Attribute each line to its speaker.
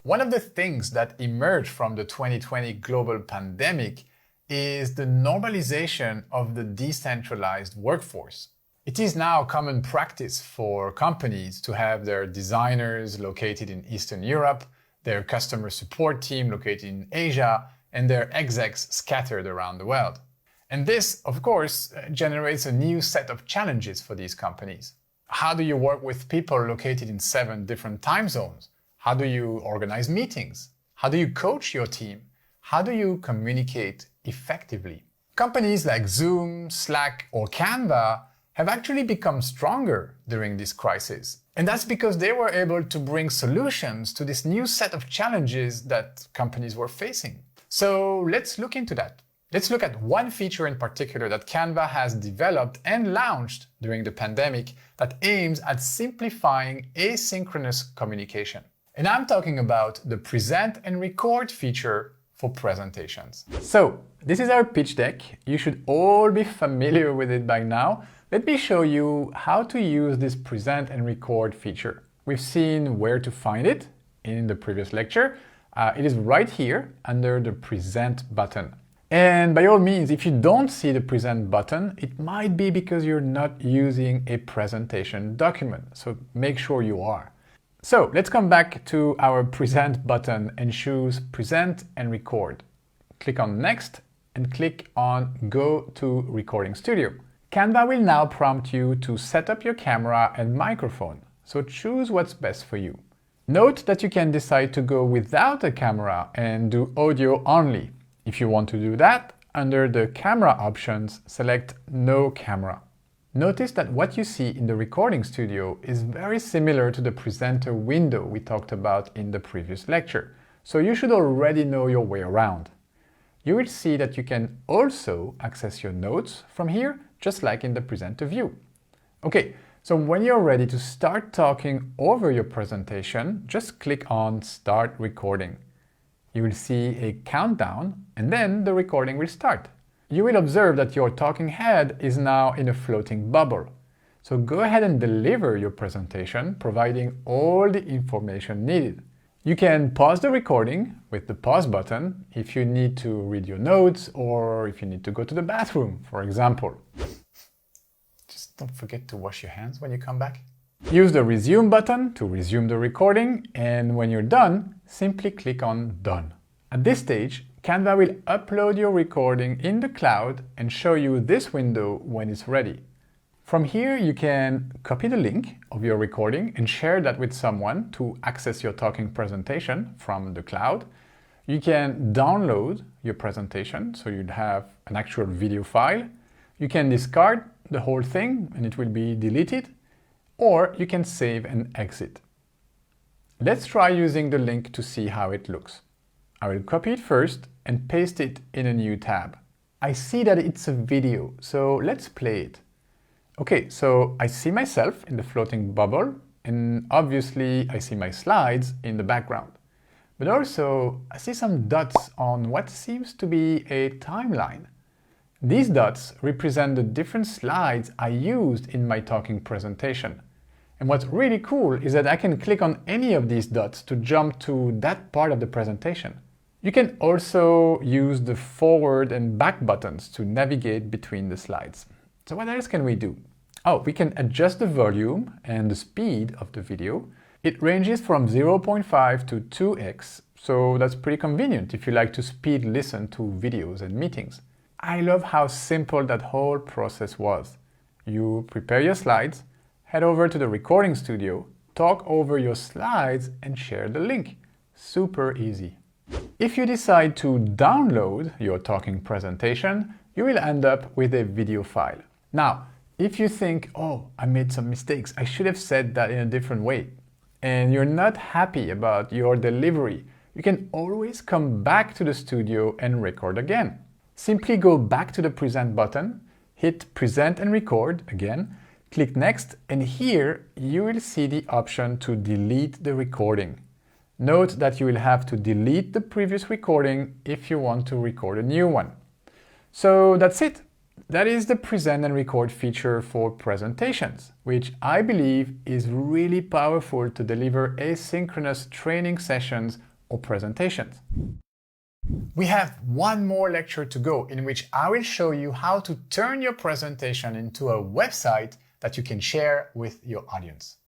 Speaker 1: One of the things that emerged from the 2020 global pandemic is the normalization of the decentralized workforce. It is now common practice for companies to have their designers located in Eastern Europe, their customer support team located in Asia, and their execs scattered around the world. And this, of course, generates a new set of challenges for these companies. How do you work with people located in 7 different time zones? How do you organize meetings? How do you coach your team? How do you communicate effectively? Companies like Zoom, Slack, or Canva have actually become stronger during this crisis. And that's because they were able to bring solutions to this new set of challenges that companies were facing. So let's look into that. Let's look at one feature in particular that Canva has developed and launched during the pandemic that aims at simplifying asynchronous communication. And I'm talking about the present and record feature for presentations. So this is our pitch deck. You should all be familiar with it by now. Let me show you how to use this present and record feature. We've seen where to find it in the previous lecture. It is right here under the present button. And by all means, if you don't see the present button, it might be because you're not using a presentation document. So make sure you are. So let's come back to our present button and choose present and record. Click on next and click on go to recording studio. Canva will now prompt you to set up your camera and microphone. So choose what's best for you. Note that you can decide to go without a camera and do audio only. If you want to do that, under the camera options, select no camera. Notice that what you see in the recording studio is very similar to the presenter window we talked about in the previous lecture, so you should already know your way around. You will see that you can also access your notes from here, just like in the presenter view. Okay, so when you're ready to start talking over your presentation, just click on Start Recording. You will see a countdown and then the recording will start. You will observe that your talking head is now in a floating bubble. So go ahead and deliver your presentation, providing all the information needed. You can pause the recording with the pause button if you need to read your notes or if you need to go to the bathroom, for example. Just don't forget to wash your hands when you come back. Use the resume button to resume the recording, and when you're done, simply click on Done. At this stage, Canva will upload your recording in the cloud and show you this window when it's ready. From here, you can copy the link of your recording and share that with someone to access your talking presentation from the cloud. You can download your presentation, so you'd have an actual video file. You can discard the whole thing and it will be deleted, or you can save and exit. Let's try using the link to see how it looks. I will copy it first and paste it in a new tab. I see that it's a video, so let's play it. Okay, so I see myself in the floating bubble, and obviously I see my slides in the background. But also, I see some dots on what seems to be a timeline. These dots represent the different slides I used in my talking presentation. And what's really cool is that I can click on any of these dots to jump to that part of the presentation. You can also use the forward and back buttons to navigate between the slides. So what else can we do? Oh, we can adjust the volume and the speed of the video. It ranges from 0.5 to 2x, so that's pretty convenient if you like to speed listen to videos and meetings. I love how simple that whole process was. You prepare your slides, head over to the recording studio, talk over your slides and share the link. Super easy. If you decide to download your talking presentation, you will end up with a video file. Now, if you think, oh, I made some mistakes, I should have said that in a different way, and you're not happy about your delivery, you can always come back to the studio and record again. Simply go back to the present button, hit present and record again, click next, and here you will see the option to delete the recording. Note that you will have to delete the previous recording if you want to record a new one. So that's it. That is the present and record feature for presentations, which I believe is really powerful to deliver asynchronous training sessions or presentations. We have one more lecture to go in which I will show you how to turn your presentation into a website that you can share with your audience.